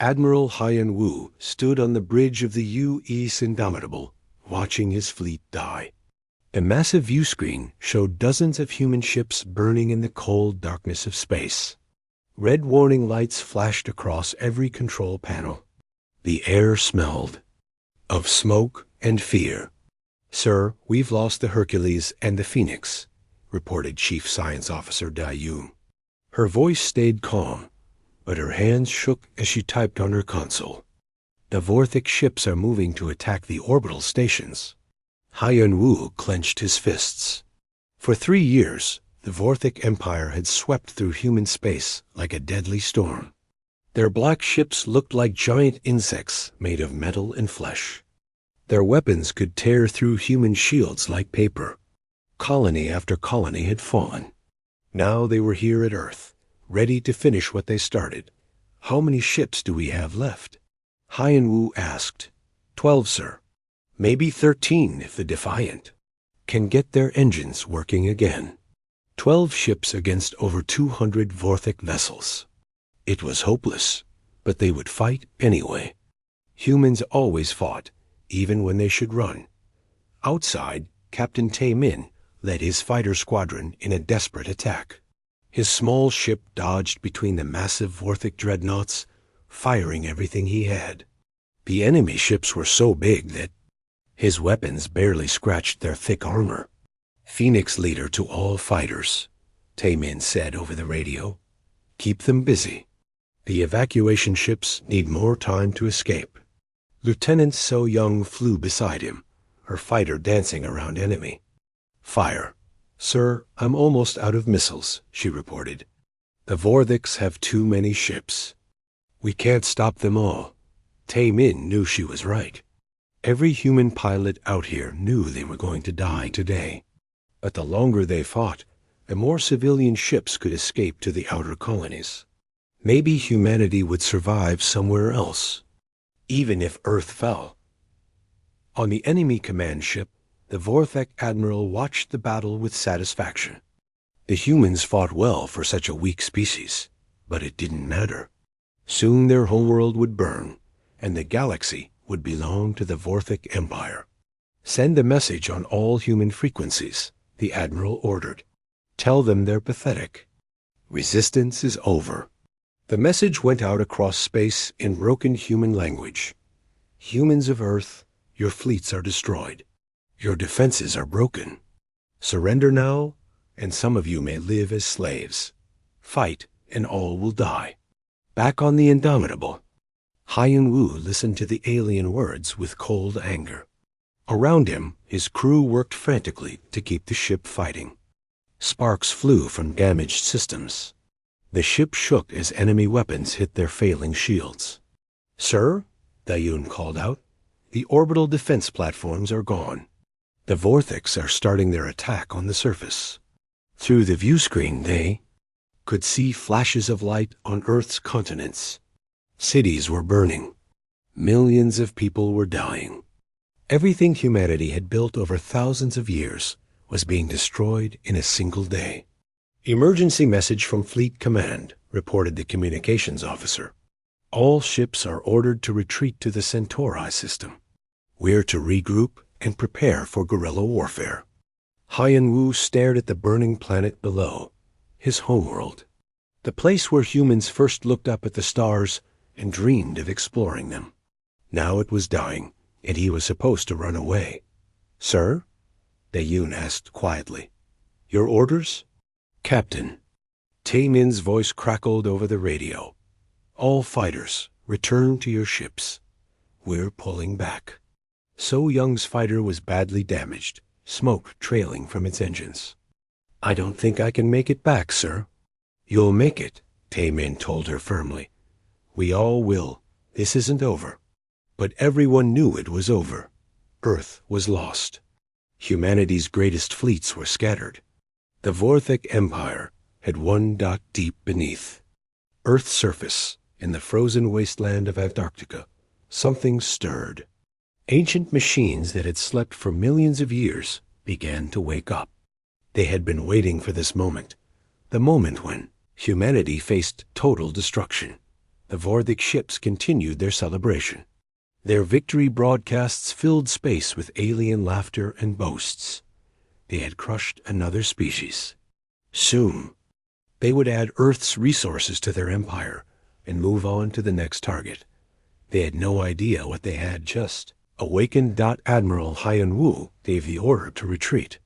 Admiral Haiyan Wu stood on the bridge of the U.S. Indomitable, watching his fleet die. A massive view screen showed dozens of human ships burning in the cold darkness of space. Red warning lights flashed across every control panel. The air smelled of smoke and fear. "Sir, we've lost the Hercules and the Phoenix," reported Chief Science Officer Dayun. Her voice stayed calm, but her hands shook as she typed on her console. "The Vorthic ships are moving to attack the orbital stations." Haiyan Wu clenched his fists. For 3 years, the Vorthic Empire had swept through human space like a deadly storm. Their black ships looked like giant insects made of metal and flesh. Their weapons could tear through human shields like paper. Colony after colony had fallen. Now they were here at Earth, ready to finish what they started. "How many ships do we have left?" Haiyan Wu asked. 12, sir. Maybe 13 if the Defiant can get their engines working again. 12 ships against over 200 Vorthic vessels. It was hopeless, but they would fight anyway. Humans always fought, even when they should run. Outside, Captain Tae Min led his fighter squadron in a desperate attack. His small ship dodged between the massive Vorthic dreadnoughts, firing everything he had. The enemy ships were so big that his weapons barely scratched their thick armor. "Phoenix leader to all fighters," Tae Min said over the radio. "Keep them busy. The evacuation ships need more time to escape." Lieutenant So Young flew beside him, her fighter dancing around enemy. "Fire." "Sir, I'm almost out of missiles," she reported. "The Vorthics have too many ships. We can't stop them all." Tae Min knew she was right. Every human pilot out here knew they were going to die today. But the longer they fought, the more civilian ships could escape to the outer colonies. Maybe humanity would survive somewhere else, even if Earth fell. On the enemy command ship, the Vorthic admiral watched the battle with satisfaction. The humans fought well for such a weak species, but it didn't matter. Soon their homeworld would burn, and the galaxy would belong to the Vorthic Empire. "Send a message on all human frequencies," the admiral ordered. "Tell them they're pathetic. Resistance is over." The message went out across space in broken human language. "Humans of Earth, your fleets are destroyed. Your defenses are broken. Surrender now, and some of you may live as slaves. Fight, and all will die." Back on the Indomitable, Haiyan Wu listened to the alien words with cold anger. Around him, his crew worked frantically to keep the ship fighting. Sparks flew from damaged systems. The ship shook as enemy weapons hit their failing shields. "Sir," Dayun called out, "the orbital defense platforms are gone. The Vorthics are starting their attack on the surface." Through the view screen they could see flashes of light on Earth's continents. Cities were burning. Millions of people were dying. Everything humanity had built over thousands of years was being destroyed in a single day. "Emergency message from Fleet Command," reported the communications officer. "All ships are ordered to retreat to the Centauri system. We're to regroup and prepare for guerrilla warfare." Haiyan Wu stared at the burning planet below, his homeworld, the place where humans first looked up at the stars and dreamed of exploring them. Now it was dying, and he was supposed to run away. "Sir?" Dayun asked quietly. "Your orders?" "Captain." Tae Min's voice crackled over the radio. "All fighters, return to your ships. We're pulling back." So Young's fighter was badly damaged, smoke trailing from its engines. "I don't think I can make it back, sir." "You'll make it," Tae Min told her firmly. "We all will. This isn't over." But everyone knew it was over. Earth was lost. Humanity's greatest fleets were scattered. The Vorthic Empire had one dot deep beneath Earth's surface, in the frozen wasteland of Antarctica. Something stirred. Ancient machines that had slept for millions of years began to wake up. They had been waiting for this moment, the moment when humanity faced total destruction. the Vorthik ships continued their celebration. Their victory broadcasts filled space with alien laughter and boasts. They had crushed another species. Soon, they would add Earth's resources to their empire and move on to the next target. They had no idea what they had just. Awakened. Admiral Hyan Wu gave the order to retreat.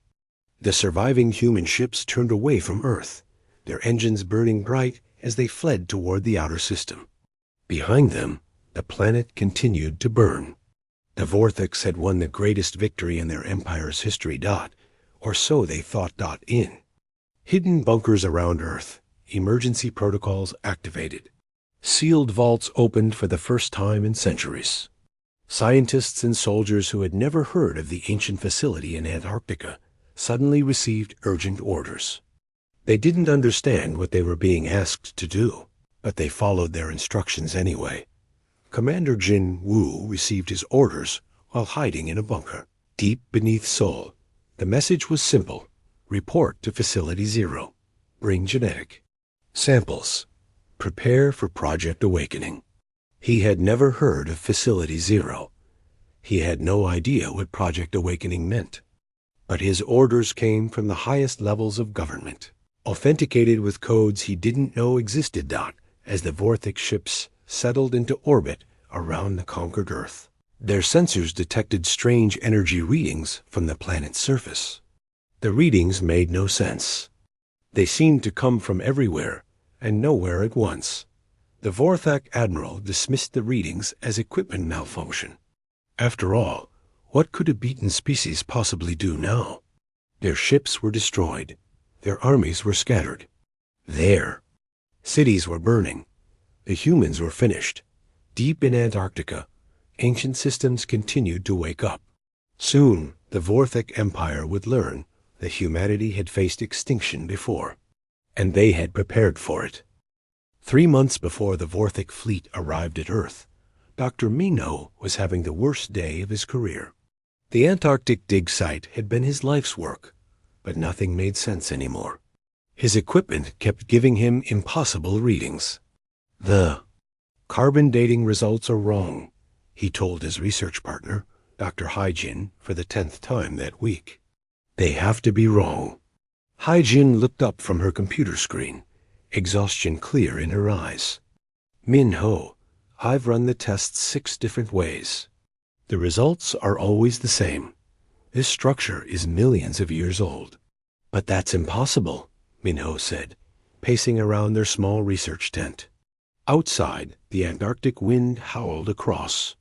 The surviving human ships turned away from Earth, their engines burning bright as they fled toward the outer system. Behind them, the planet continued to burn. The Vorthiks had won the greatest victory in their empire's history. Or so they thought. In hidden bunkers around Earth, emergency protocols activated. Sealed vaults opened for the first time in centuries. Scientists and soldiers who had never heard of the ancient facility in Antarctica suddenly received urgent orders. They didn't understand what they were being asked to do, but they followed their instructions anyway. Commander Jin Wu received his orders while hiding in a bunker, deep beneath Seoul. The message was simple. Report to Facility 0. Bring genetic samples. Prepare for Project Awakening. He had never heard of Facility 0. He had no idea what Project Awakening meant. But his orders came from the highest levels of government, authenticated with codes he didn't know existed. As the Vorthik ships settled into orbit around the conquered Earth, their sensors detected strange energy readings from the planet's surface. The readings made no sense. They seemed to come from everywhere and nowhere at once. The Vorthak admiral dismissed the readings as equipment malfunction. After all, what could a beaten species possibly do now? Their ships were destroyed. Their armies were scattered. Their cities were burning. The humans were finished. Deep in Antarctica, ancient systems continued to wake up. Soon, the Vorthik Empire would learn that humanity had faced extinction before, and they had prepared for it. 3 months before the Vorthik fleet arrived at Earth, Dr. Minho was having the worst day of his career. The Antarctic dig site had been his life's work, but nothing made sense anymore. His equipment kept giving him impossible readings. The carbon dating results are wrong, he told his research partner, Dr. Haijin, for the 10th time that week. They have to be wrong. Haijin looked up from her computer screen, exhaustion clear in her eyes. Minho, I've run the tests 6 different ways. The results are always the same. This structure is millions of years old. But that's impossible, Minho said, pacing around their small research tent. Outside, the Antarctic wind howled across.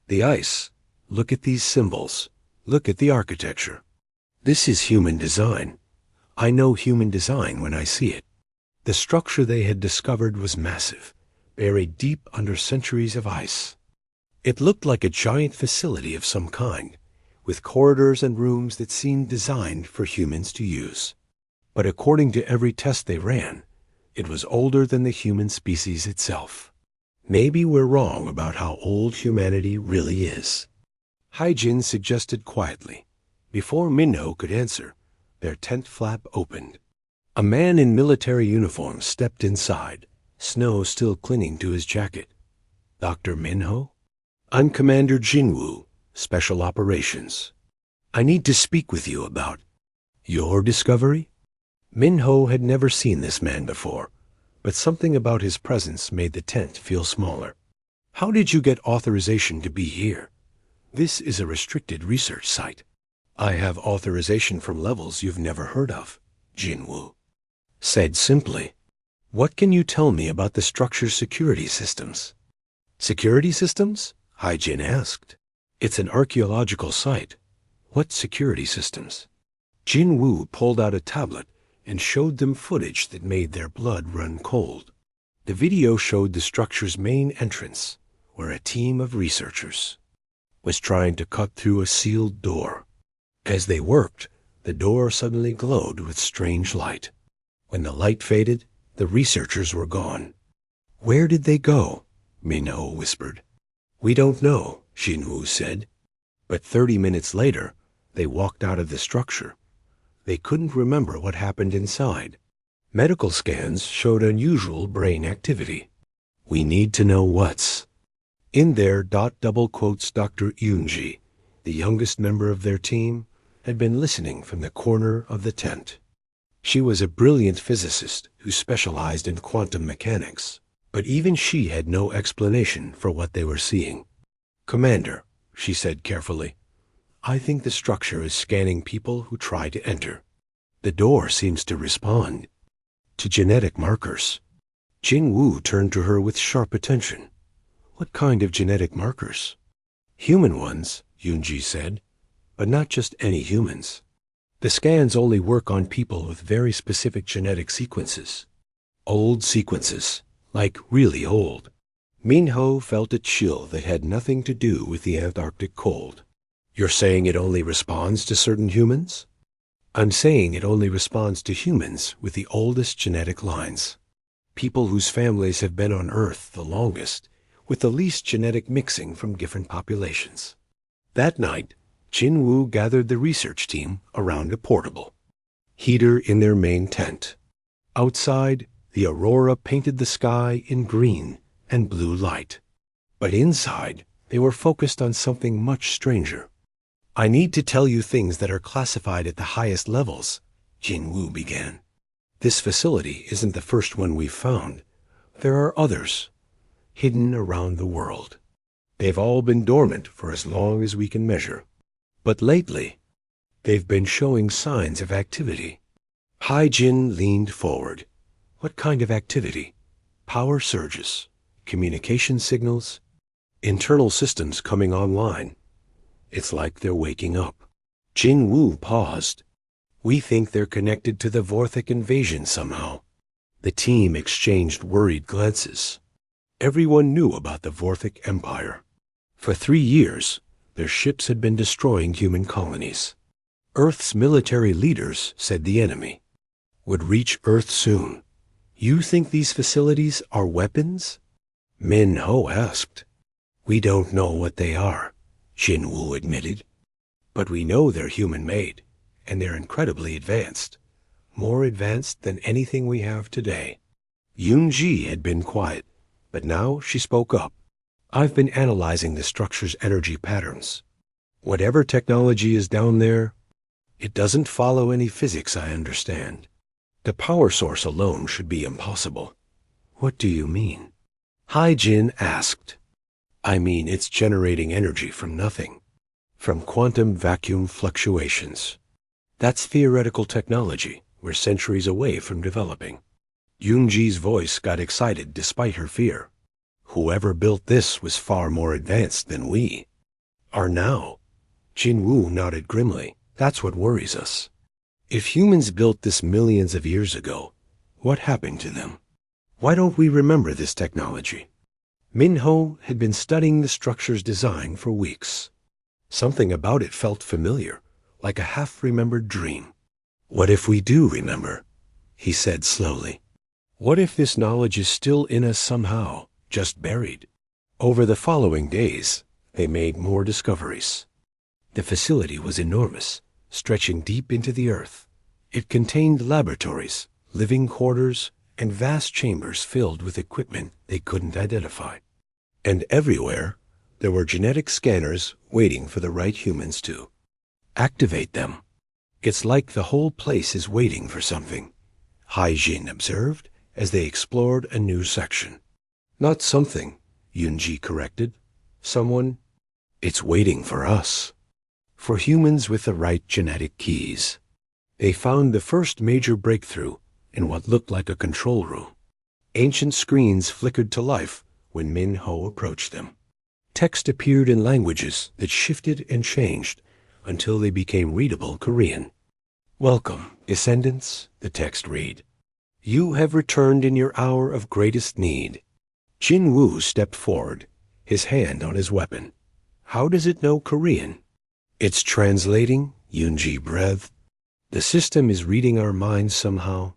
The ice. Look at these symbols. Look at the architecture. This is human design. I know human design when I see it. The structure they had discovered was massive, buried deep under centuries of ice. It looked like a giant facility of some kind, with corridors and rooms that seemed designed for humans to use. But according to every test they ran, it was older than the human species itself. Maybe we're wrong about how old humanity really is, Haijin suggested quietly. Before Minho could answer, their tent flap opened. A man in military uniform stepped inside, snow still clinging to his jacket. Dr. Minho? I'm Commander Jinwoo, Special Operations. I need to speak with you about your discovery? Minho had never seen this man before, but something about his presence made the tent feel smaller. How did you get authorization to be here? This is a restricted research site. I have authorization from levels you've never heard of, Jinwoo said simply. What can you tell me about the structure's security systems? Security systems? Haijin asked. It's an archaeological site. What security systems? Jinwoo pulled out a tablet and showed them footage that made their blood run cold. The video showed the structure's main entrance, where a team of researchers was trying to cut through a sealed door. As they worked, the door suddenly glowed with strange light. When the light faded, the researchers were gone. Where did they go? Minho whispered. We don't know, Jinwoo said. But 30 minutes later, they walked out of the structure. They couldn't remember what happened inside. Medical scans showed unusual brain activity. We need to know what's in there. Double quotes Dr. Yunji, the youngest member of their team, had been listening from the corner of the tent. She was a brilliant physicist who specialized in quantum mechanics, but even she had no explanation for what they were seeing. "Commander," she said carefully, "I think the structure is scanning people who try to enter. The door seems to respond to genetic markers." Jin Woo turned to her with sharp attention. "What kind of genetic markers?" "Human ones," Yunji said, "but not just any humans. The scans only work on people with very specific genetic sequences. Old sequences, like really old." Minho felt a chill that had nothing to do with the Antarctic cold. "You're saying it only responds to certain humans?" "I'm saying it only responds to humans with the oldest genetic lines. People whose families have been on Earth the longest, with the least genetic mixing from different populations." That night, Jin Woo gathered the research team around a portable heater in their main tent. Outside, the aurora painted the sky in green and blue light. But inside, they were focused on something much stranger. "I need to tell you things that are classified at the highest levels," Jin Woo began. "This facility isn't the first one we've found. There are others, hidden around the world. They've all been dormant for as long as we can measure. But lately, they've been showing signs of activity." Hai-Jin leaned forward. "What kind of activity?" "Power surges, communication signals, internal systems coming online. It's like they're waking up." Jin Woo paused. "We think they're connected to the Vorthic invasion somehow." The team exchanged worried glances. Everyone knew about the Vorthic Empire. For 3 years, their ships had been destroying human colonies. Earth's military leaders said the enemy would reach Earth soon. "You think these facilities are weapons?" Min Ho asked. "We don't know what they are," Jin Woo admitted. "But we know they're human-made, and they're incredibly advanced. More advanced than anything we have today." Yunji had been quiet, but now she spoke up. "I've been analyzing the structure's energy patterns. Whatever technology is down there, it doesn't follow any physics I understand. The power source alone should be impossible." "What do you mean?" Hai-Jin asked. "I mean it's generating energy from nothing, from quantum vacuum fluctuations. That's theoretical technology we're centuries away from developing." Yunji's voice got excited despite her fear. "Whoever built this was far more advanced than we are now." Jin Woo nodded grimly. "That's what worries us. If humans built this millions of years ago, what happened to them? Why don't we remember this technology?" Minho had been studying the structure's design for weeks. Something about it felt familiar, like a half-remembered dream. "What if we do remember?" he said slowly. "What if this knowledge is still in us somehow, just buried?" Over the following days, they made more discoveries. The facility was enormous, stretching deep into the earth. It contained laboratories, living quarters, and vast chambers filled with equipment they couldn't identify. And everywhere, there were genetic scanners waiting for the right humans to activate them. "It's like the whole place is waiting for something," Hai-Jin observed as they explored a new section. "Not something," Yunji corrected. "Someone. It's waiting for us. For humans with the right genetic keys." They found the first major breakthrough in what looked like a control room. Ancient screens flickered to life when Min Ho approached them. Text appeared in languages that shifted and changed until they became readable Korean. "Welcome, descendants," the text read. "You have returned in your hour of greatest need." Jin Woo stepped forward, his hand on his weapon. "How does it know Korean?" "It's translating," Yunji breathed. "The system is reading our minds somehow,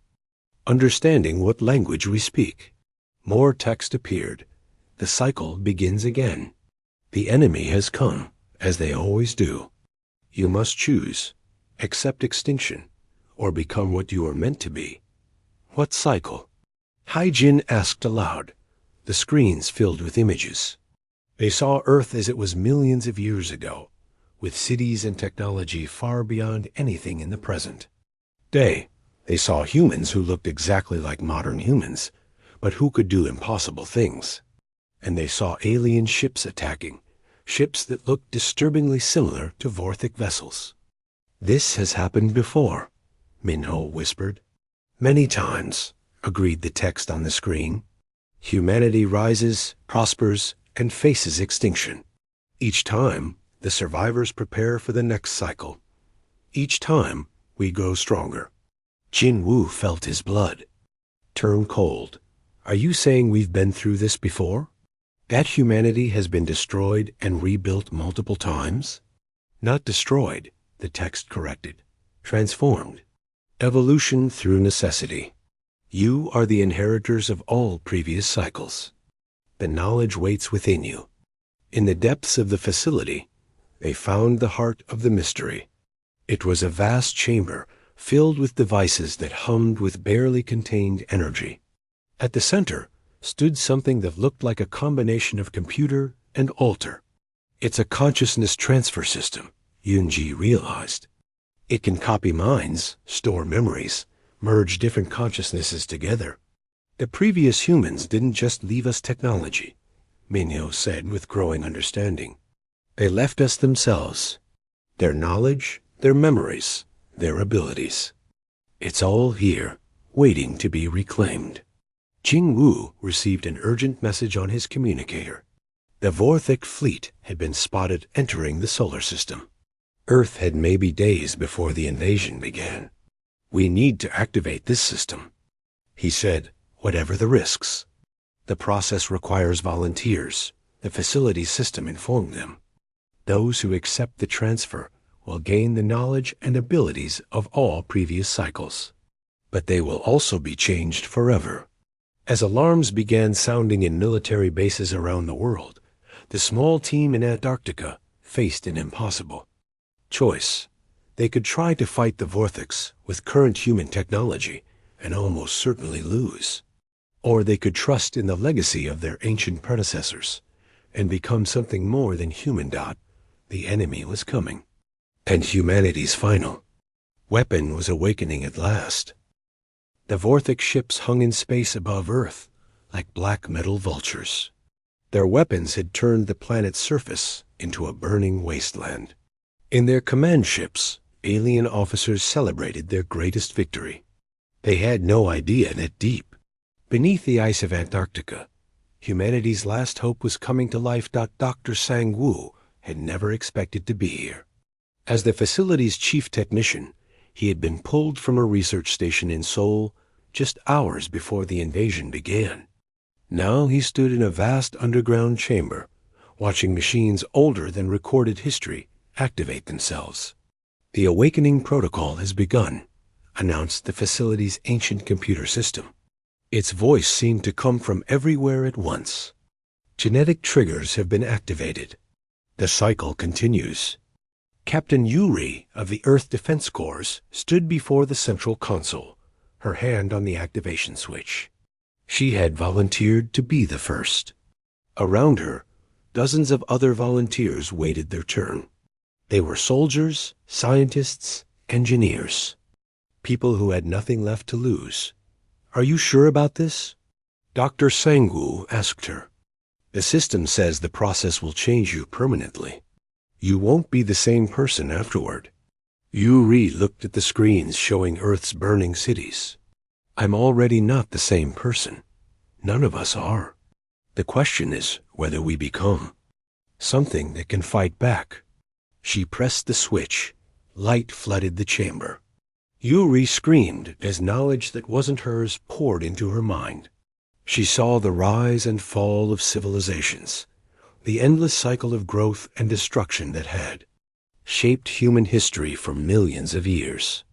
understanding what language we speak." More text appeared. The cycle begins again. "The enemy has come, as they always do. You must choose, accept extinction, or become what you are meant to be." "What cycle?" Hai-Jin asked aloud. the screens filled with images. They saw Earth as it was millions of years ago, with cities and technology far beyond anything in the present day. They saw humans who looked exactly like modern humans, but who could do impossible things. And they saw alien ships attacking, ships that looked disturbingly similar to Vorthic vessels. "This has happened before," Minho whispered. "Many times," agreed the text on the screen. "Humanity rises, prospers, and faces extinction. Each time, the survivors prepare for the next cycle. Each time, we grow stronger." Jin Wu felt his blood turn cold. "Are you saying we've been through this before? That humanity has been destroyed and rebuilt multiple times?" "Not destroyed," the text corrected. "Transformed. Evolution through necessity. You are the inheritors of all previous cycles. The knowledge waits within you." In the depths of the facility, they found the heart of the mystery. It was a vast chamber filled with devices that hummed with barely contained energy. At the center stood something that looked like a combination of computer and altar. "It's a consciousness transfer system," Yunji realized. "It can copy minds, store memories, merge different consciousnesses together." "The previous humans didn't just leave us technology," Minho said with growing understanding. "They left us themselves. Their knowledge, their memories, their abilities. It's all here, waiting to be reclaimed." Jing Wu received an urgent message on his communicator. The Vorthic fleet had been spotted entering the solar system. Earth had maybe days before the invasion began. "We need to activate this system," he said, "whatever the risks. The process requires volunteers," the facility system informed them. "Those who accept the transfer will gain the knowledge and abilities of all previous cycles. But they will also be changed forever." As alarms began sounding in military bases around the world, the small team in Antarctica faced an impossible choice. They could try to fight the Vorthics with current human technology and almost certainly lose. Or they could trust in the legacy of their ancient predecessors and become something more than human. The enemy was coming. And humanity's final weapon was awakening at last. The Vorthic ships hung in space above Earth like black metal vultures. Their weapons had turned the planet's surface into a burning wasteland. In their command ships, alien officers celebrated their greatest victory. They had no idea that deep beneath the ice of Antarctica, humanity's last hope was coming to life. Dr. Sang-Woo had never expected to be here. As the facility's chief technician, he had been pulled from a research station in Seoul just hours before the invasion began. Now he stood in a vast underground chamber, watching machines older than recorded history activate themselves. "The awakening protocol has begun," announced the facility's ancient computer system. Its voice seemed to come from everywhere at once. "Genetic triggers have been activated. The cycle continues." Captain Yuri of the Earth Defense Corps stood before the central console, her hand on the activation switch. She had volunteered to be the first. Around her, dozens of other volunteers waited their turn. They were soldiers, scientists, engineers, people who had nothing left to lose. "Are you sure about this?" Dr. Sang-Woo asked her. "The system says the process will change you permanently. You won't be the same person afterward." Yuri looked at the screens showing Earth's burning cities. "I'm already not the same person. None of us are. The question is whether we become something that can fight back." She pressed the switch. Light flooded the chamber. Yuri screamed as knowledge that wasn't hers poured into her mind. She saw the rise and fall of civilizations, the endless cycle of growth and destruction that had shaped human history for millions of years.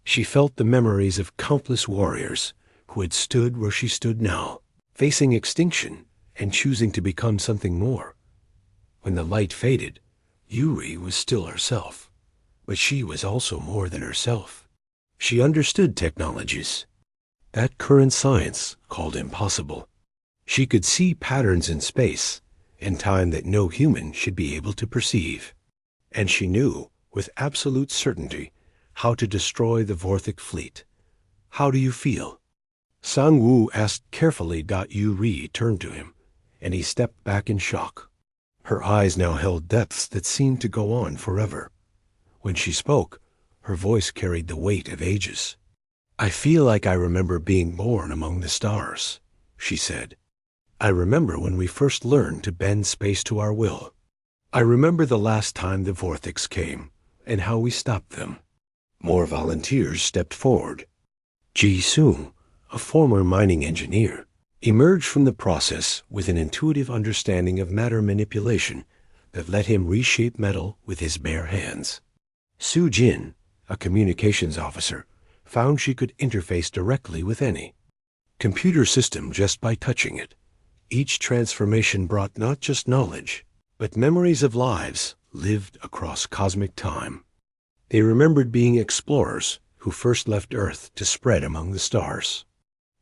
She felt the memories of countless warriors who had stood where she stood now, facing extinction and choosing to become something more. When the light faded, Yuri was still herself, but she was also more than herself. She understood technologies that current science called impossible. She could see patterns in space and time that no human should be able to perceive. And she knew, with absolute certainty, how to destroy the Vorthic fleet. How do you feel? Sang-woo asked carefully. Yuri turned to him, and he stepped back in shock. Her eyes now held depths that seemed to go on forever. When she spoke, her voice carried the weight of ages. I feel like I remember being born among the stars, she said. I remember when we first learned to bend space to our will. I remember the last time the Vorthics came, and how we stopped them. More volunteers stepped forward. Ji-sung, a former mining engineer, emerged from the process with an intuitive understanding of matter manipulation that let him reshape metal with his bare hands. Su-jin, a communications officer, found she could interface directly with any computer system just by touching it. Each transformation brought not just knowledge, but memories of lives lived across cosmic time. They remembered being explorers who first left Earth to spread among the stars.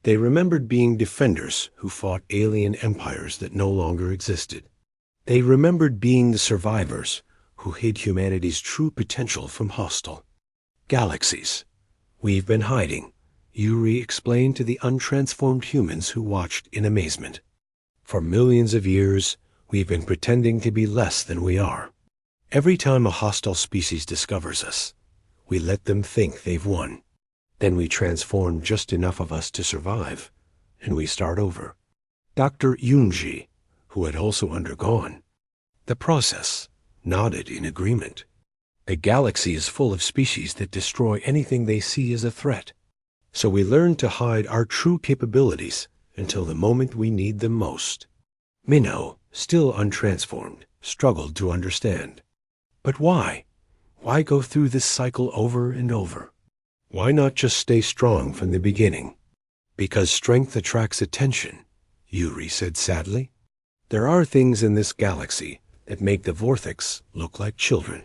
They remembered being defenders who fought alien empires that no longer existed. They remembered being the survivors who hid humanity's true potential from hostile galaxies. We've been hiding, Yuri explained to the untransformed humans who watched in amazement. For millions of years, we've been pretending to be less than we are. Every time a hostile species discovers us, we let them think they've won. Then we transform just enough of us to survive, and we start over. Dr. Yoonji, who had also undergone the process, nodded in agreement. A galaxy is full of species that destroy anything they see as a threat. So we learn to hide our true capabilities until the moment we need them most. Minnow, still untransformed, struggled to understand. But why? Why go through this cycle over and over? Why not just stay strong from the beginning? Because strength attracts attention, Yuri said sadly. There are things in this galaxy that make the Vorthics look like children.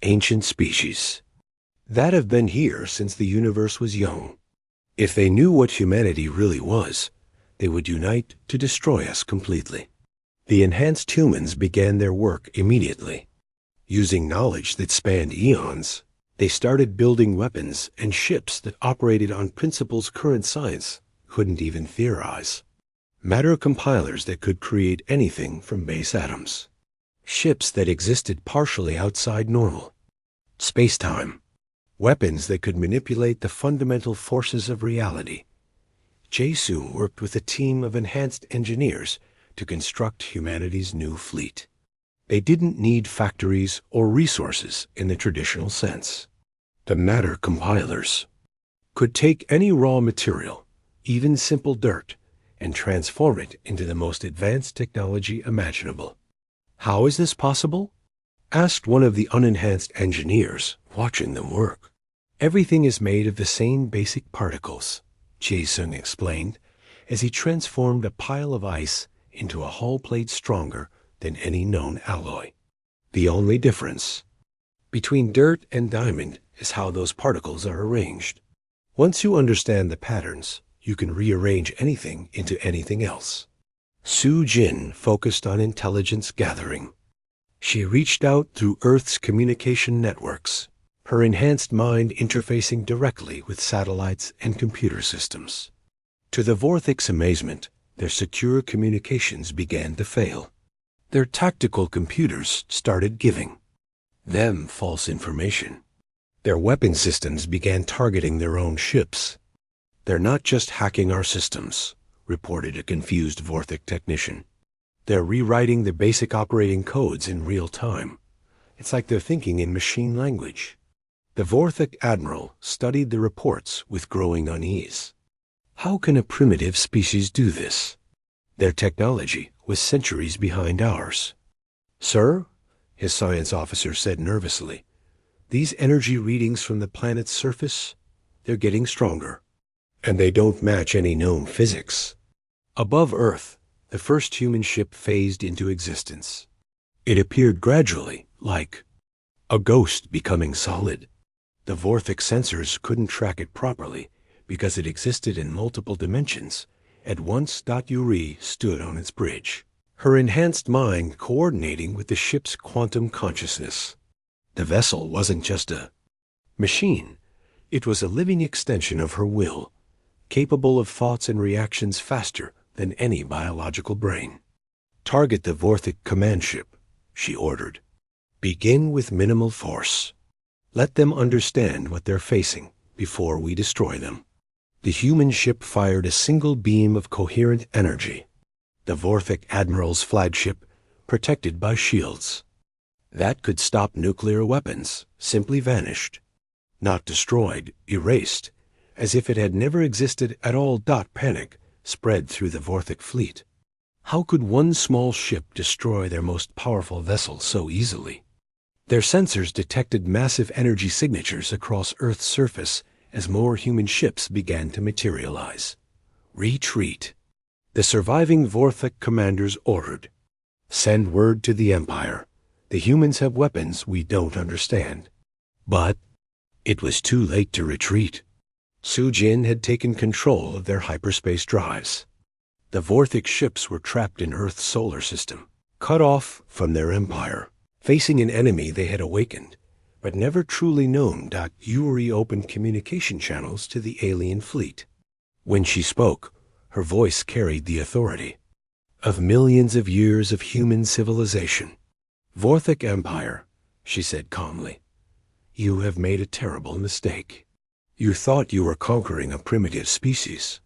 Ancient species that have been here since the universe was young. If they knew what humanity really was, they would unite to destroy us completely. The enhanced humans began their work immediately. Using knowledge that spanned eons, they started building weapons and ships that operated on principles current science couldn't even theorize. Matter compilers that could create anything from base atoms. Ships that existed partially outside normal space-time. Weapons that could manipulate the fundamental forces of reality. Jae-soo worked with a team of enhanced engineers to construct humanity's new fleet. They didn't need factories or resources in the traditional sense. The matter compilers could take any raw material, even simple dirt, and transform it into the most advanced technology imaginable. How is this possible? Asked one of the unenhanced engineers watching them work. Everything is made of the same basic particles, Jae-sung explained, as he transformed a pile of ice into a hull plate stronger than any known alloy. The only difference between dirt and diamond is how those particles are arranged. Once you understand the patterns, you can rearrange anything into anything else. Su-jin focused on intelligence gathering. She reached out through Earth's communication networks, her enhanced mind interfacing directly with satellites and computer systems. To the Vorthic's amazement, their secure communications began to fail. Their tactical computers started giving them false information. Their weapon systems began targeting their own ships. They're not just hacking our systems, reported a confused Vorthic technician. They're rewriting the basic operating codes in real time. It's like they're thinking in machine language. The Vorthic admiral studied the reports with growing unease. How can a primitive species do this? Their technology was centuries behind ours. Sir, his science officer said nervously, these energy readings from the planet's surface, they're getting stronger. And they don't match any known physics. Above Earth, the first human ship phased into existence. It appeared gradually, like a ghost becoming solid. The Vorthic sensors couldn't track it properly because it existed in multiple dimensions At once, Yuri stood on its bridge, her enhanced mind coordinating with the ship's quantum consciousness. The vessel wasn't just a machine. It was a living extension of her will, capable of thoughts and reactions faster than any biological brain. Target the Vorthic command ship, she ordered. Begin with minimal force. Let them understand what they're facing before we destroy them. The human ship fired a single beam of coherent energy. The Vorthic Admiral's flagship, protected by shields. That could stop nuclear weapons, simply vanished. Not destroyed, erased, as if it had never existed at all. Panic spread through the Vorthic fleet. How could one small ship destroy their most powerful vessel so easily? Their sensors detected massive energy signatures across Earth's surface as more human ships began to materialize. Retreat. The surviving Vorthic commanders ordered. Send word to the Empire. The humans have weapons we don't understand. But it was too late to retreat. Sujin had taken control of their hyperspace drives. The Vorthic ships were trapped in Earth's solar system, cut off from their empire, facing an enemy they had awakened, but never truly known. Yuri opened communication channels to the alien fleet. When she spoke, her voice carried the authority of millions of years of human civilization. Vorthic Empire, she said calmly, you have made a terrible mistake. You thought you were conquering a primitive species.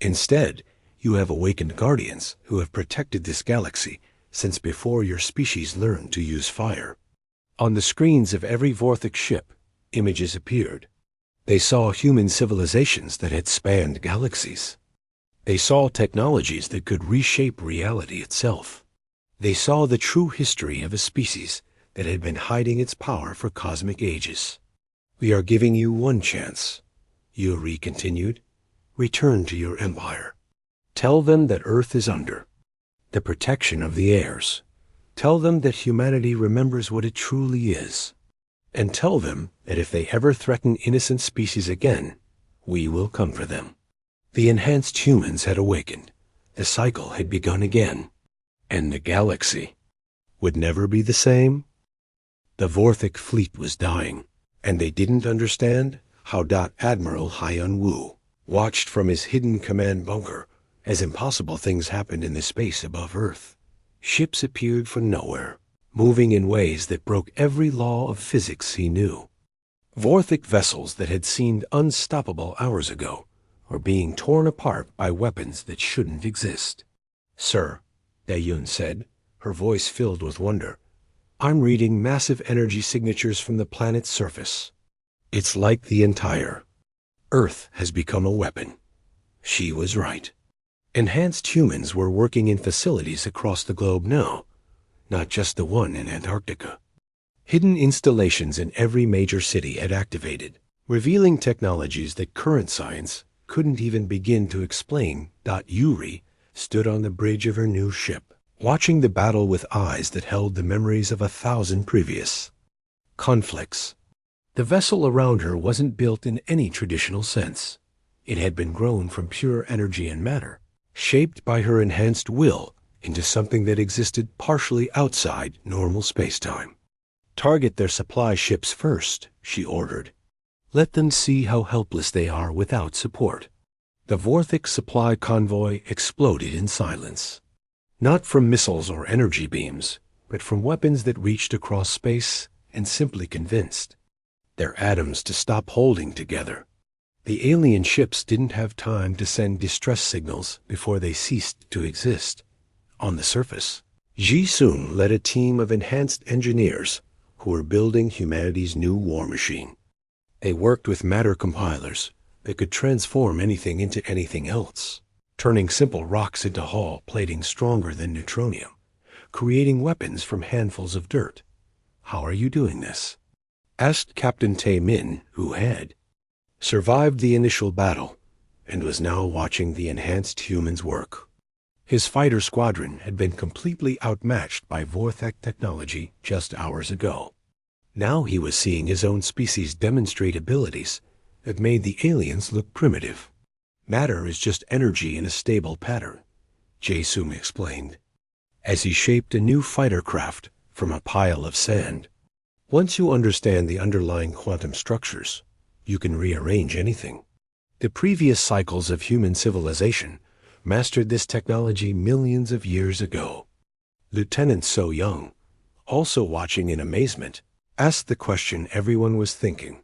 Instead, you have awakened guardians who have protected this galaxy since before your species learned to use fire. On the screens of every Vorthic ship, images appeared. They saw human civilizations that had spanned galaxies. They saw technologies that could reshape reality itself. They saw the true history of a species that had been hiding its power for cosmic ages. We are giving you one chance, Yuri continued. Return to your empire. Tell them that Earth is under the protection of the heirs. Tell them that humanity remembers what it truly is. And tell them that if they ever threaten innocent species again, we will come for them. The enhanced humans had awakened. The cycle had begun again. And the galaxy would never be the same. The Vorthic fleet was dying, and they didn't understand how Admiral Hyun Woo watched from his hidden command bunker as impossible things happened in the space above Earth. Ships appeared from nowhere, moving in ways that broke every law of physics he knew. Vorthic vessels that had seemed unstoppable hours ago were being torn apart by weapons that shouldn't exist. Sir, Dae-Yun said, her voice filled with wonder, I'm reading massive energy signatures from the planet's surface. It's like the entire Earth has become a weapon. She was right. Enhanced humans were working in facilities across the globe now, not just the one in Antarctica. Hidden installations in every major city had activated, revealing technologies that current science couldn't even begin to explain. Yuri stood on the bridge of her new ship, watching the battle with eyes that held the memories of 1,000 previous conflicts. The vessel around her wasn't built in any traditional sense. It had been grown from pure energy and matter, shaped by her enhanced will into something that existed partially outside normal space-time. Target their supply ships first, she ordered. Let them see how helpless they are without support. The Vorthic supply convoy exploded in silence. Not from missiles or energy beams, but from weapons that reached across space and simply convinced their atoms to stop holding together. The alien ships didn't have time to send distress signals before they ceased to exist. On the surface, Ji-Sun led a team of enhanced engineers who were building humanity's new war machine. They worked with matter compilers that could transform anything into anything else, turning simple rocks into hull plating stronger than neutronium, creating weapons from handfuls of dirt. How are you doing this? Asked Captain Tae-min, who had survived the initial battle and was now watching the enhanced humans work. His fighter squadron had been completely outmatched by Vorthic technology just hours ago. Now he was seeing his own species demonstrate abilities that made the aliens look primitive. Matter is just energy in a stable pattern, Jae-sung explained, as he shaped a new fighter craft from a pile of sand. Once you understand the underlying quantum structures, you can rearrange anything. The previous cycles of human civilization mastered this technology millions of years ago. Lieutenant So Young, also watching in amazement, asked the question everyone was thinking.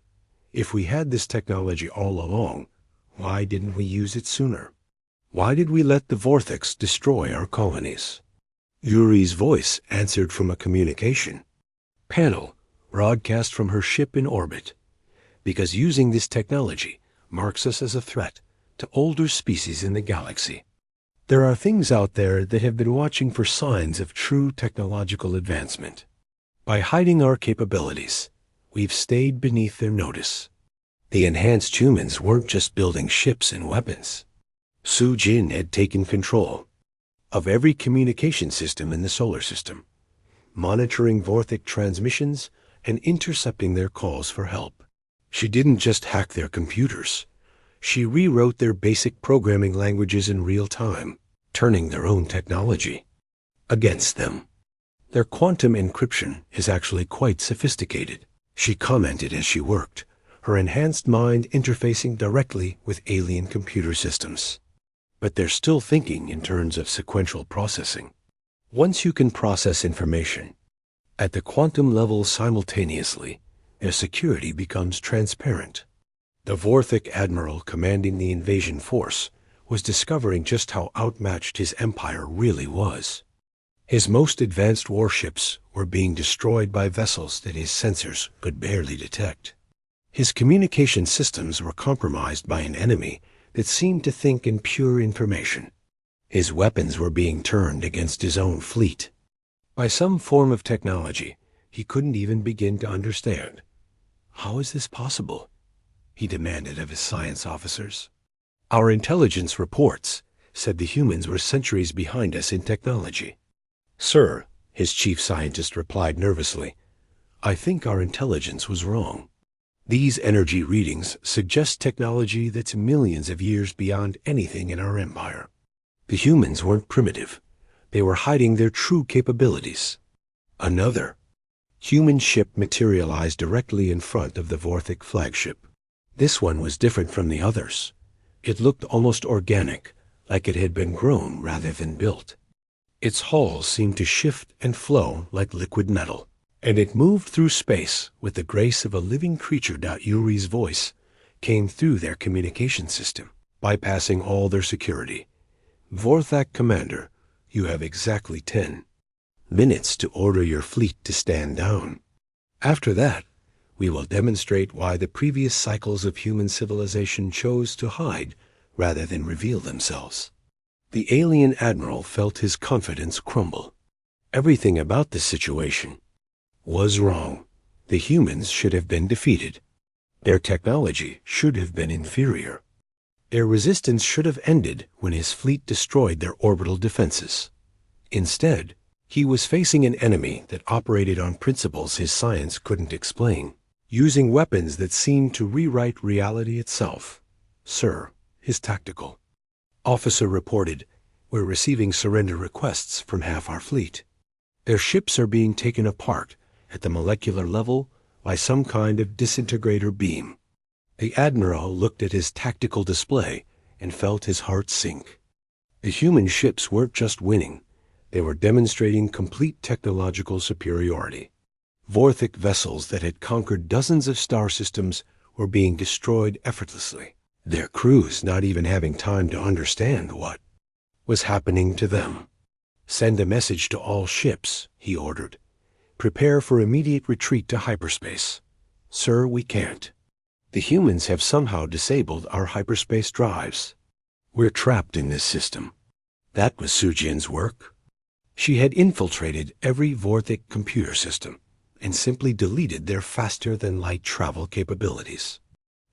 If we had this technology all along, why didn't we use it sooner? Why did we let the Vortex destroy our colonies? Yuri's voice answered from a communication panel broadcast from her ship in orbit. Because using this technology marks us as a threat to older species in the galaxy. There are things out there that have been watching for signs of true technological advancement. By hiding our capabilities, we've stayed beneath their notice. The enhanced humans weren't just building ships and weapons. Sujin had taken control of every communication system in the solar system, monitoring Vorthic transmissions and intercepting their calls for help. She didn't just hack their computers. She rewrote their basic programming languages in real time, turning their own technology against them. Their quantum encryption is actually quite sophisticated, she commented as she worked, her enhanced mind interfacing directly with alien computer systems. But they're still thinking in terms of sequential processing. Once you can process information at the quantum level simultaneously, their security becomes transparent. The Vorthic admiral commanding the invasion force was discovering just how outmatched his empire really was. His most advanced warships were being destroyed by vessels that his sensors could barely detect. His communication systems were compromised by an enemy that seemed to think in pure information. His weapons were being turned against his own fleet. By some form of technology he couldn't even begin to understand. How is this possible? He demanded of his science officers. Our intelligence reports said the humans were centuries behind us in technology. Sir, his chief scientist replied nervously, I think our intelligence was wrong. These energy readings suggest technology that's millions of years beyond anything in our empire. The humans weren't primitive. They were hiding their true capabilities. Another human ship materialized directly in front of the Vorthic flagship. This one was different from the others. It looked almost organic, like it had been grown rather than built. Its hull seemed to shift and flow like liquid metal, and it moved through space with the grace of a living creature. Yuri's voice came through their communication system, bypassing all their security. Vorthak Commander, you have exactly 10 minutes to order your fleet to stand down. After that, we will demonstrate why the previous cycles of human civilization chose to hide rather than reveal themselves. The alien admiral felt his confidence crumble. Everything about this situation was wrong. The humans should have been defeated. Their technology should have been inferior. Their resistance should have ended when his fleet destroyed their orbital defenses. Instead, he was facing an enemy that operated on principles his science couldn't explain, using weapons that seemed to rewrite reality itself. Sir, his tactical officer reported, we're receiving surrender requests from half our fleet. Their ships are being taken apart at the molecular level by some kind of disintegrator beam. The admiral looked at his tactical display and felt his heart sink. The human ships weren't just winning, they were demonstrating complete technological superiority. Vorthic vessels that had conquered dozens of star systems were being destroyed effortlessly, their crews not even having time to understand what was happening to them. Send a message to all ships, he ordered. Prepare for immediate retreat to hyperspace. Sir, we can't. The humans have somehow disabled our hyperspace drives. We're trapped in this system. That was Sujin's work. She had infiltrated every Vorthic computer system and simply deleted their faster-than-light travel capabilities.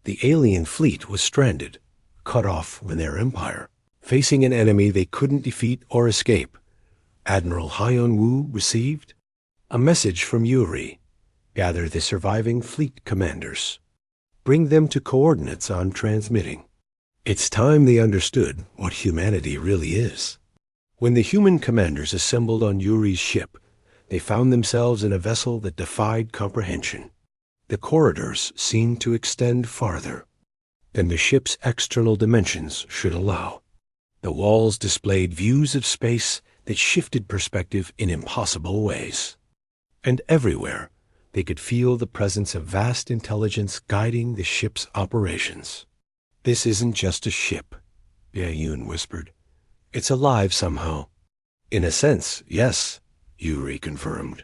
The alien fleet was stranded, cut off from their empire, facing an enemy they couldn't defeat or escape. Admiral Hyun-woo received a message from Yuri. Gather the surviving fleet commanders. Bring them to coordinates I'm transmitting. It's time they understood what humanity really is. When the human commanders assembled on Yuri's ship, they found themselves in a vessel that defied comprehension. The corridors seemed to extend farther than the ship's external dimensions should allow. The walls displayed views of space that shifted perspective in impossible ways. And everywhere, they could feel the presence of vast intelligence guiding the ship's operations. "This isn't just a ship," Yayun whispered. "It's alive somehow." "In a sense, yes," Yuri confirmed.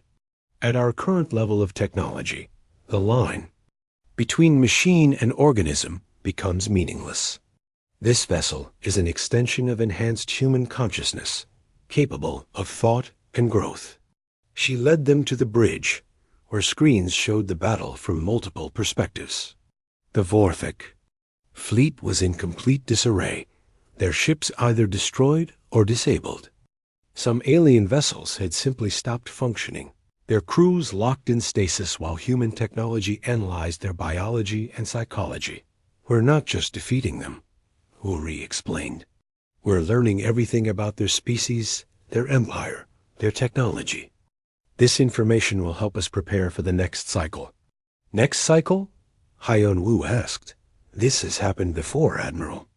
"At our current level of technology, the line between machine and organism becomes meaningless. This vessel is an extension of enhanced human consciousness, capable of thought and growth." She led them to the bridge, where screens showed the battle from multiple perspectives. The Vorthik fleet was in complete disarray, their ships either destroyed or disabled. Some alien vessels had simply stopped functioning, their crews locked in stasis while human technology analyzed their biology and psychology. "We're not just defeating them," Uri explained. "We're learning everything about their species, their empire, their technology. This information will help us prepare for the next cycle." "Next cycle?" Hyon Wu asked. "This has happened before, Admiral."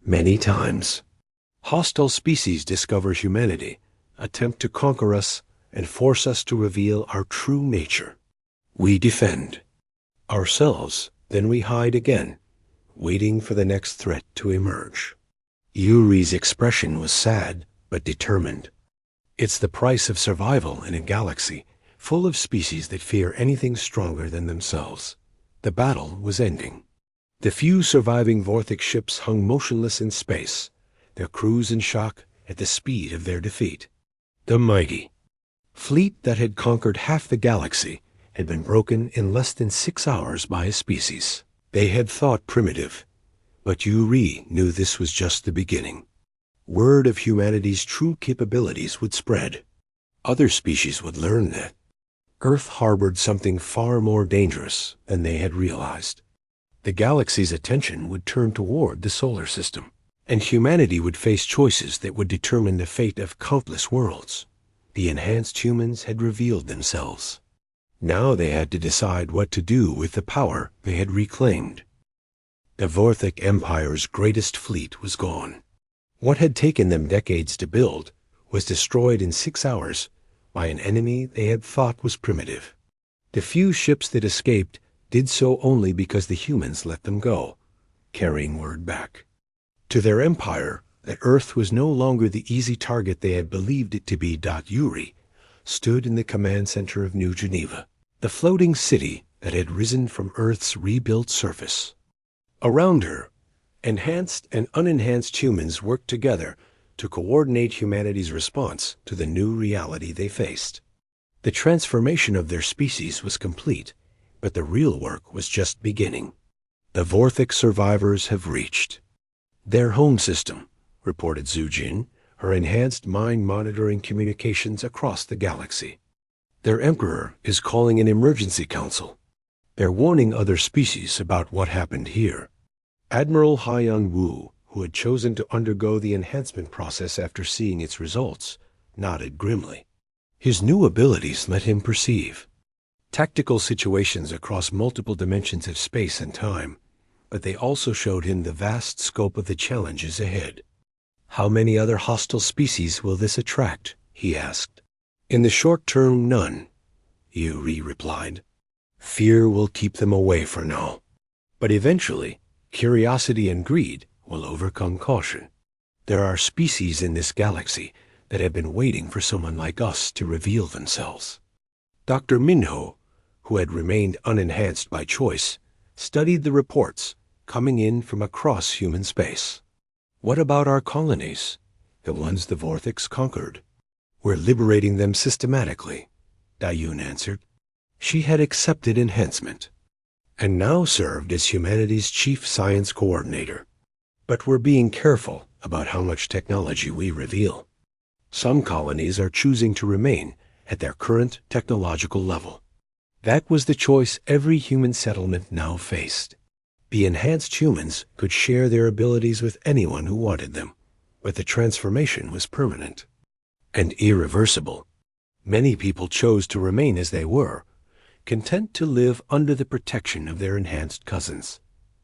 "Many times. Hostile species discover humanity, attempt to conquer us, and force us to reveal our true nature. We defend ourselves, then we hide again, waiting for the next threat to emerge." Yuri's expression was sad but determined. It's the price of survival in a galaxy full of species that fear anything stronger than themselves. The battle was ending. The few surviving Vorthik ships hung motionless in space, their crews in shock at the speed of their defeat. The mighty fleet that had conquered half the galaxy had been broken in less than 6 hours by a species they had thought primitive, but Yuri knew this was just the beginning. Word of humanity's true capabilities would spread. Other species would learn that Earth harbored something far more dangerous than they had realized. The galaxy's attention would turn toward the solar system, and humanity would face choices that would determine the fate of countless worlds. The enhanced humans had revealed themselves. Now they had to decide what to do with the power they had reclaimed. The Vorthik Empire's greatest fleet was gone. What had taken them decades to build was destroyed in 6 hours by an enemy they had thought was primitive. The few ships that escaped did so only because the humans let them go, carrying word back to their empire that Earth was no longer the easy target they had believed it to be. Yuri stood in the command center of New Geneva, the floating city that had risen from Earth's rebuilt surface. Around her, enhanced and unenhanced humans worked together to coordinate humanity's response to the new reality they faced. The transformation of their species was complete, but the real work was just beginning. "The Vorthik survivors have reached their home system," reported Zujin, her enhanced mind monitoring communications across the galaxy. "Their emperor is calling an emergency council. They're warning other species about what happened here." Admiral Hyon Wu, who had chosen to undergo the enhancement process after seeing its results, nodded grimly. His new abilities let him perceive tactical situations across multiple dimensions of space and time, but they also showed him the vast scope of the challenges ahead. "How many other hostile species will this attract?" he asked. "In the short term, none," Yuri replied. "Fear will keep them away for now. But eventually, curiosity and greed will overcome caution. There are species in this galaxy that have been waiting for someone like us to reveal themselves." Dr. Minho, who had remained unenhanced by choice, studied the reports coming in from across human space. "What about our colonies, the ones the Vorthiks conquered?" "We're liberating them systematically," Dayun answered. She had accepted enhancement and now served as humanity's chief science coordinator. "But we're being careful about how much technology we reveal. Some colonies are choosing to remain at their current technological level." That was the choice every human settlement now faced. The enhanced humans could share their abilities with anyone who wanted them, but the transformation was permanent and irreversible. Many people chose to remain as they were, content to live under the protection of their enhanced cousins.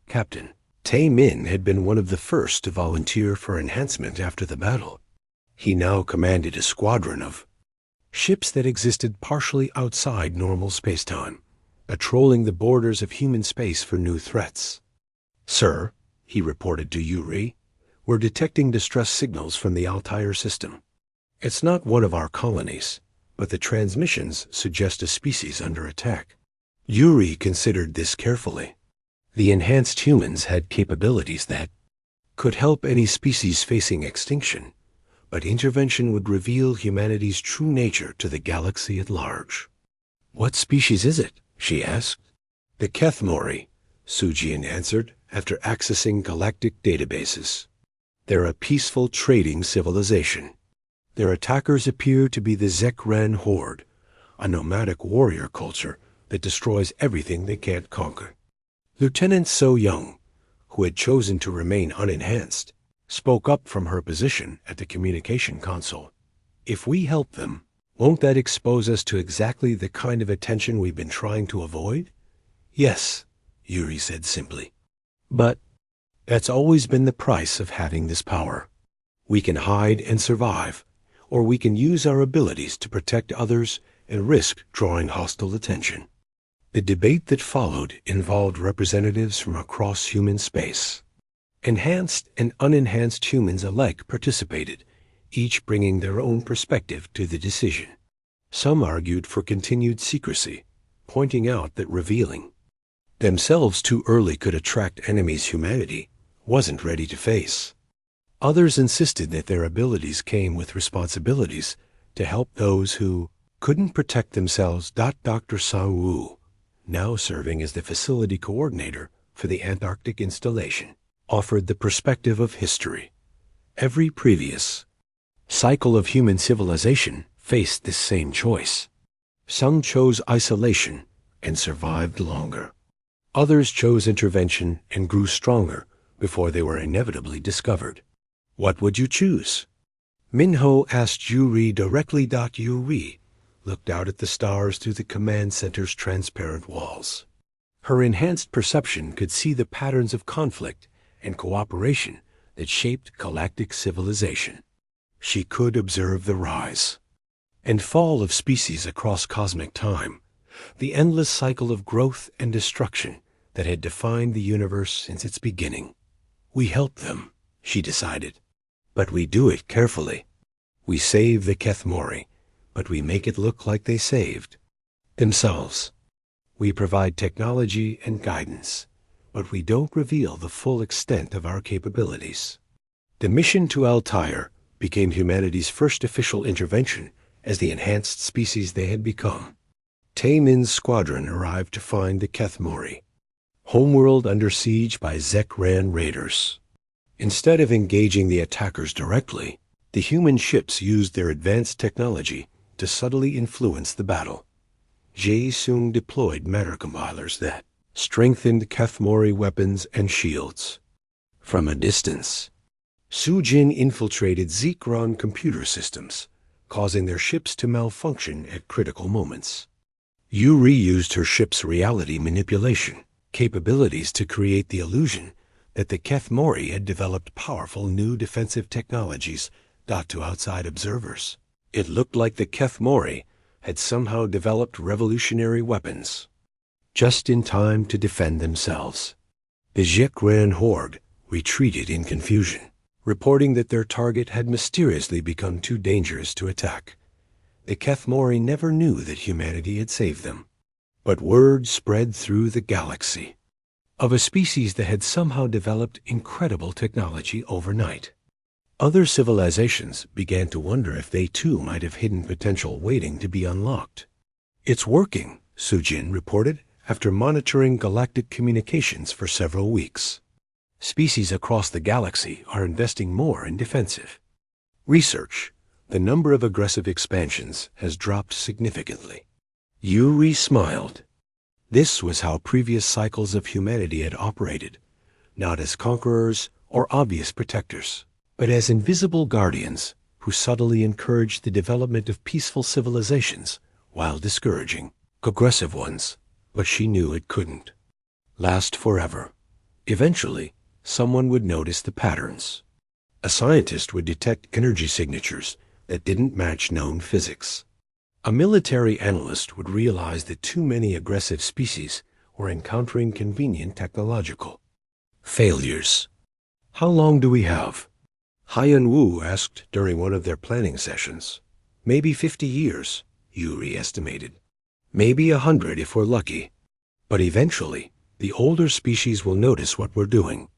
Captain Tae Min had been one of the first to volunteer for enhancement after the battle. He now commanded a squadron of ships that existed partially outside normal spacetime, patrolling the borders of human space for new threats. "Sir," he reported to Yuri, "we're detecting distress signals from the Altair system. It's not one of our colonies, but the transmissions suggest a species under attack." Yuri considered this carefully. The enhanced humans had capabilities that could help any species facing extinction, but intervention would reveal humanity's true nature to the galaxy at large. "What species is it?" she asked. "The Kethmori," Sujin answered after accessing galactic databases. "They're a peaceful trading civilization. Their attackers appear to be the Zekran Horde, a nomadic warrior culture that destroys everything they can't conquer." Lieutenant So Young, who had chosen to remain unenhanced, spoke up from her position at the communication console. "If we help them, won't that expose us to exactly the kind of attention we've been trying to avoid?" "Yes," Yuri said simply. "But that's always been the price of having this power. We can hide and survive, or we can use our abilities to protect others and risk drawing hostile attention." The debate that followed involved representatives from across human space. Enhanced and unenhanced humans alike participated, each bringing their own perspective to the decision. Some argued for continued secrecy, pointing out that revealing themselves too early could attract enemies humanity wasn't ready to face. Others insisted that their abilities came with responsibilities to help those who couldn't protect themselves. Dr. Sa-Wu, now serving as the facility coordinator for the Antarctic installation, offered the perspective of history. Every previous cycle of human civilization faced this same choice. Some chose isolation and survived longer. Others chose intervention and grew stronger before they were inevitably discovered. "What would you choose?" Minho asked Yuri directly. Yuri looked out at the stars through the command center's transparent walls. Her enhanced perception could see the patterns of conflict and cooperation that shaped galactic civilization. She could observe the rise and fall of species across cosmic time, the endless cycle of growth and destruction that had defined the universe since its beginning. "We help them," she decided, "but we do it carefully. We save the Kethmori, but we make it look like they saved themselves. We provide technology and guidance, but we don't reveal the full extent of our capabilities." The mission to Altair became humanity's first official intervention as the enhanced species they had become. Tae Min's squadron arrived to find the Kethmori, homeworld under siege by Zekran raiders. Instead of engaging the attackers directly, the human ships used their advanced technology to subtly influence the battle. Jae Sung deployed matter compilers that strengthened Kethmori weapons and shields. From a distance, Sujin infiltrated Zekron computer systems, causing their ships to malfunction at critical moments. Yuri used her ship's reality manipulation capabilities to create the illusion that the Kethmori had developed powerful new defensive technologies. To outside observers, it looked like the Kethmori had somehow developed revolutionary weapons, just in time to defend themselves. The Zekran Horde retreated in confusion, reporting that their target had mysteriously become too dangerous to attack. The Kethmori never knew that humanity had saved them. But word spread through the galaxy of a species that had somehow developed incredible technology overnight. Other civilizations began to wonder if they too might have hidden potential waiting to be unlocked. "It's working," Sujin reported after monitoring galactic communications for several weeks. "Species across the galaxy are investing more in defensive research. The number of aggressive expansions has dropped significantly." Yuri smiled. This was how previous cycles of humanity had operated, not as conquerors or obvious protectors, but as invisible guardians who subtly encouraged the development of peaceful civilizations while discouraging aggressive ones. But she knew it couldn't last forever. Eventually, someone would notice the patterns. A scientist would detect energy signatures that didn't match known physics. A military analyst would realize that too many aggressive species were encountering convenient technological failures. "How long do we have?" Haiyan Wu asked during one of their planning sessions. "Maybe 50 years, Yuri estimated. Maybe 100 if we're lucky. But eventually, the older species will notice what we're doing.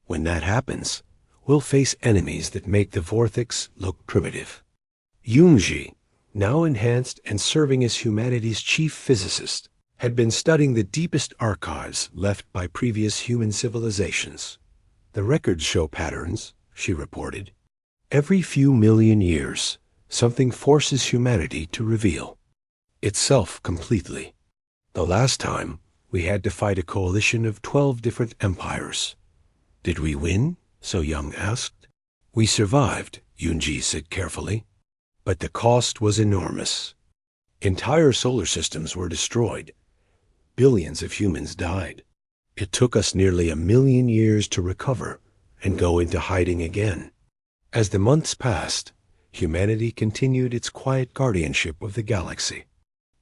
When that happens, we'll face enemies that make the Vortex look primitive." Yunji, now enhanced and serving as humanity's chief physicist, had been studying the deepest archives left by previous human civilizations. "The records show patterns," she reported. "Every few million years, something forces humanity to reveal itself completely. The last time, we had to fight a coalition of 12 different empires." "Did we win?" So Young asked. "We survived," Yunji said carefully. "But the cost was enormous. Entire solar systems were destroyed. Billions of humans died. It took us nearly 1,000,000 years to recover and go into hiding again." As the months passed, humanity continued its quiet guardianship of the galaxy.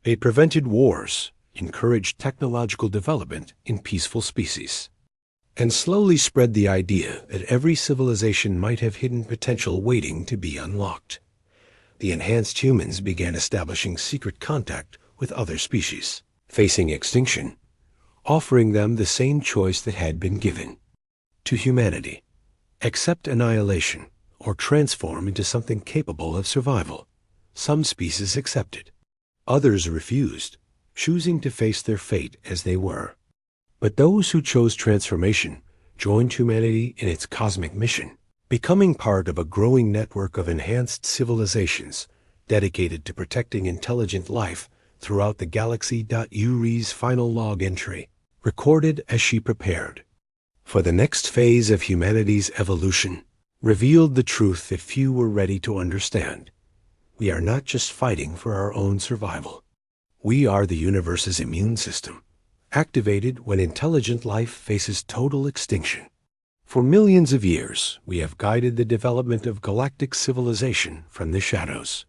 It prevented wars, encouraged technological development in peaceful species, and slowly spread the idea that every civilization might have hidden potential waiting to be unlocked. The enhanced humans began establishing secret contact with other species facing extinction, offering them the same choice that had been given to humanity: accept annihilation or transform into something capable of survival. Some species accepted. Others refused, choosing to face their fate as they were. But those who chose transformation joined humanity in its cosmic mission, becoming part of a growing network of enhanced civilizations dedicated to protecting intelligent life throughout the galaxy. Yuri's final log entry, recorded as she prepared for the next phase of humanity's evolution, revealed the truth that few were ready to understand. We are not just fighting for our own survival. We are the universe's immune system, activated when intelligent life faces total extinction. For millions of years, we have guided the development of galactic civilization from the shadows.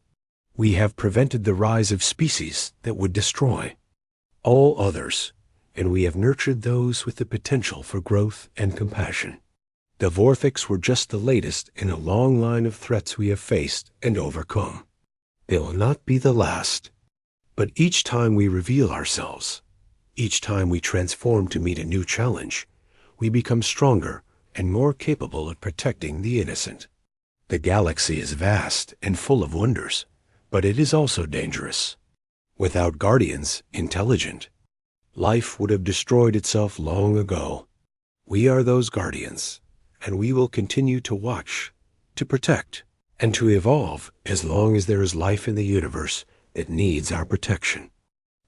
We have prevented the rise of species that would destroy all others, and we have nurtured those with the potential for growth and compassion. The Vortex were just the latest in a long line of threats we have faced and overcome. They will not be the last. But each time we reveal ourselves, each time we transform to meet a new challenge, we become stronger and more capable of protecting the innocent. The galaxy is vast and full of wonders, but it is also dangerous. Without guardians, intelligent, life would have destroyed itself long ago. We are those guardians, and we will continue to watch, to protect, and to evolve as long as there is life in the universe that needs our protection.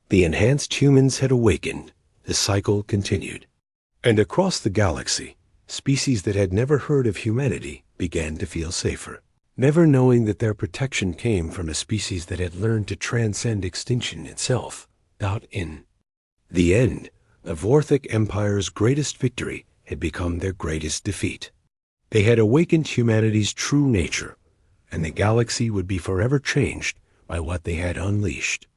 The enhanced humans had awakened. The cycle continued. And across the galaxy, species that had never heard of humanity began to feel safer, never knowing that their protection came from a species that had learned to transcend extinction itself. In the end, the Vorthic Empire's greatest victory had become their greatest defeat. They had awakened humanity's true nature, and the galaxy would be forever changed by what they had unleashed.